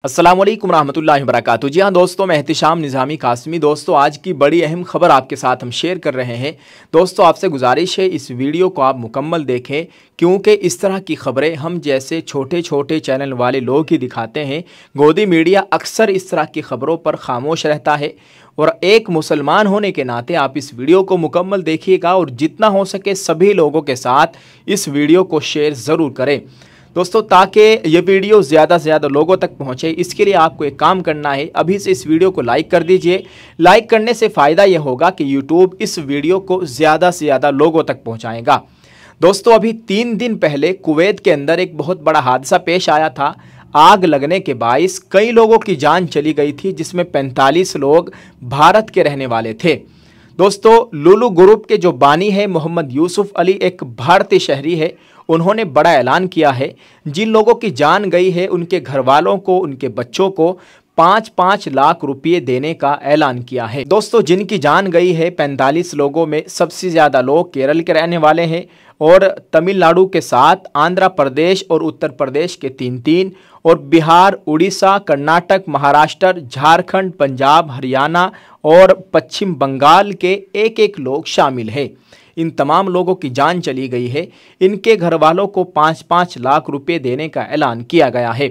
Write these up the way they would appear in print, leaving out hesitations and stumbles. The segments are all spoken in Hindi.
अस्सलाम वालेकुम रहमतुल्लाहि व बरकातुहू। जी हाँ दोस्तों, मैं एहतिशाम निज़ामी कासमी। दोस्तों, आज की बड़ी अहम खबर आपके साथ हम शेयर कर रहे हैं। दोस्तों, आपसे गुजारिश है इस वीडियो को आप मुकम्मल देखें, क्योंकि इस तरह की खबरें हम जैसे छोटे छोटे चैनल वाले लोग ही दिखाते हैं। गोदी मीडिया अक्सर इस तरह की खबरों पर खामोश रहता है और एक मुसलमान होने के नाते आप इस वीडियो को मुकम्मल देखिएगा और जितना हो सके सभी लोगों के साथ इस वीडियो को शेयर ज़रूर करें दोस्तों, ताकि ये वीडियो ज़्यादा से ज़्यादा लोगों तक पहुँचे। इसके लिए आपको एक काम करना है, अभी से इस वीडियो को लाइक कर दीजिए। लाइक करने से फ़ायदा ये होगा कि यूट्यूब इस वीडियो को ज़्यादा से ज़्यादा लोगों तक पहुँचाएगा। दोस्तों, अभी 3 दिन पहले कुवैत के अंदर एक बहुत बड़ा हादसा पेश आया था। आग लगने के बाइस कई लोगों की जान चली गई थी, जिसमें 45 लोग भारत के रहने वाले थे। दोस्तों, लुलु ग्रुप के जो बानी है मोहम्मद यूसुफ अली, एक भारतीय शहरी है। उन्होंने बड़ा ऐलान किया है, जिन लोगों की जान गई है उनके घर वालों को, उनके बच्चों को 5-5 लाख रुपये देने का ऐलान किया है। दोस्तों, जिनकी जान गई है 45 लोगों में सबसे ज़्यादा लोग केरल के रहने वाले हैं और तमिलनाडु के 7, आंध्र प्रदेश और उत्तर प्रदेश के 3-3 और बिहार, उड़ीसा, कर्नाटक, महाराष्ट्र, झारखंड, पंजाब, हरियाणा और पश्चिम बंगाल के 1-1 लोग शामिल हैं। इन तमाम लोगों की जान चली गई है। इनके घर वालों को 5-5 लाख रुपए देने का ऐलान किया गया है।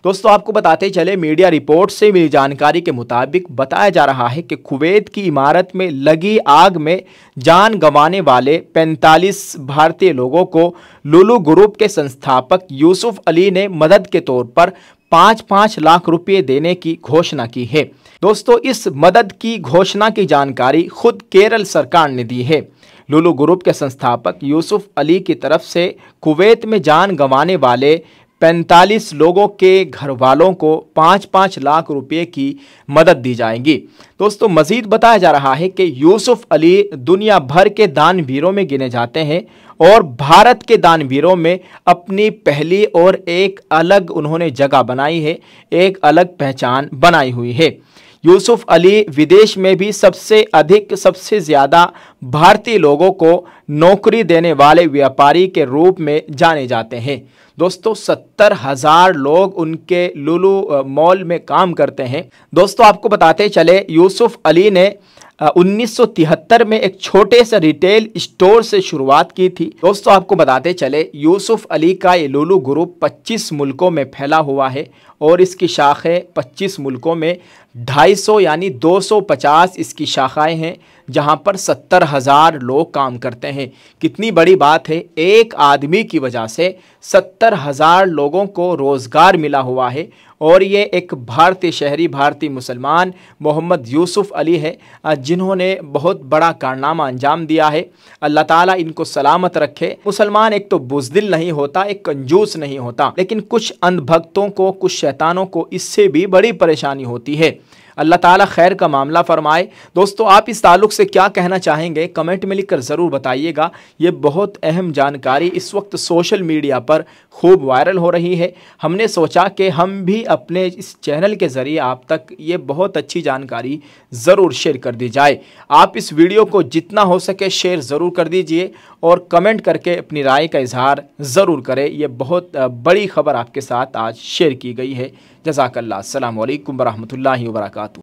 दोस्तों, आपको बताते चले, मीडिया रिपोर्ट से मिली जानकारी के मुताबिक बताया जा रहा है कि कुवैत की इमारत में लगी आग में जान गंवाने वाले 45 भारतीय लोगों को लुलु ग्रुप के संस्थापक यूसुफ अली ने मदद के तौर पर 5-5 लाख रुपये देने की घोषणा की है। दोस्तों, इस मदद की घोषणा की जानकारी खुद केरल सरकार ने दी है। लुलु ग्रुप के संस्थापक यूसुफ अली की तरफ से कुवैत में जान गंवाने वाले 45 लोगों के घर वालों को 5-5 लाख रुपए की मदद दी जाएगी। दोस्तों, मजीद बताया जा रहा है कि यूसुफ अली दुनिया भर के दानवीरों में गिने जाते हैं और भारत के दानवीरों में अपनी पहली और एक अलग उन्होंने जगह बनाई है, एक अलग पहचान बनाई हुई है। यूसुफ अली विदेश में भी सबसे ज़्यादा भारतीय लोगों को नौकरी देने वाले व्यापारी के रूप में जाने जाते हैं। दोस्तों, 70,000 लोग उनके लुलु मॉल में काम करते हैं। दोस्तों, आपको बताते चले, यूसुफ अली ने 1973 में एक छोटे से रिटेल स्टोर से शुरुआत की थी। दोस्तों, आपको बताते चले, यूसुफ अली का ये लुलु ग्रुप 25 मुल्कों में फैला हुआ है और इसकी शाखें 25 मुल्कों में 250 यानी 250 इसकी शाखाएं हैं, जहां पर 70,000 लोग काम करते हैं। कितनी बड़ी बात है, एक आदमी की वजह से 70,000 लोगों को रोज़गार मिला हुआ है। और ये एक भारतीय शहरी, भारतीय मुसलमान मोहम्मद यूसुफ अली है, जिन्होंने बहुत बड़ा कारनामा अंजाम दिया है। अल्लाह ताला इनको सलामत रखे। मुसलमान एक तो बुज़दिल नहीं होता, एक कंजूस नहीं होता, लेकिन कुछ अंधभक्तों को, कुछ शैतानों को इससे भी बड़ी परेशानी होती है। अल्लाह ताला खैर का मामला फरमाए। दोस्तों, आप इस ताल्लुक़ से क्या कहना चाहेंगे, कमेंट में लिखकर ज़रूर बताइएगा। ये बहुत अहम जानकारी इस वक्त सोशल मीडिया पर खूब वायरल हो रही है। हमने सोचा कि हम भी अपने इस चैनल के ज़रिए आप तक ये बहुत अच्छी जानकारी ज़रूर शेयर कर दी जाए। आप इस वीडियो को जितना हो सके शेयर ज़रूर कर दीजिए और कमेंट करके अपनी राय का इजहार ज़रूर करें। ये बहुत बड़ी खबर आपके साथ आज शेयर की गई है। जज़ाकल्लाह। अस्सलामु अलैकुम व रहमतुल्लाहि व बरकातुहू।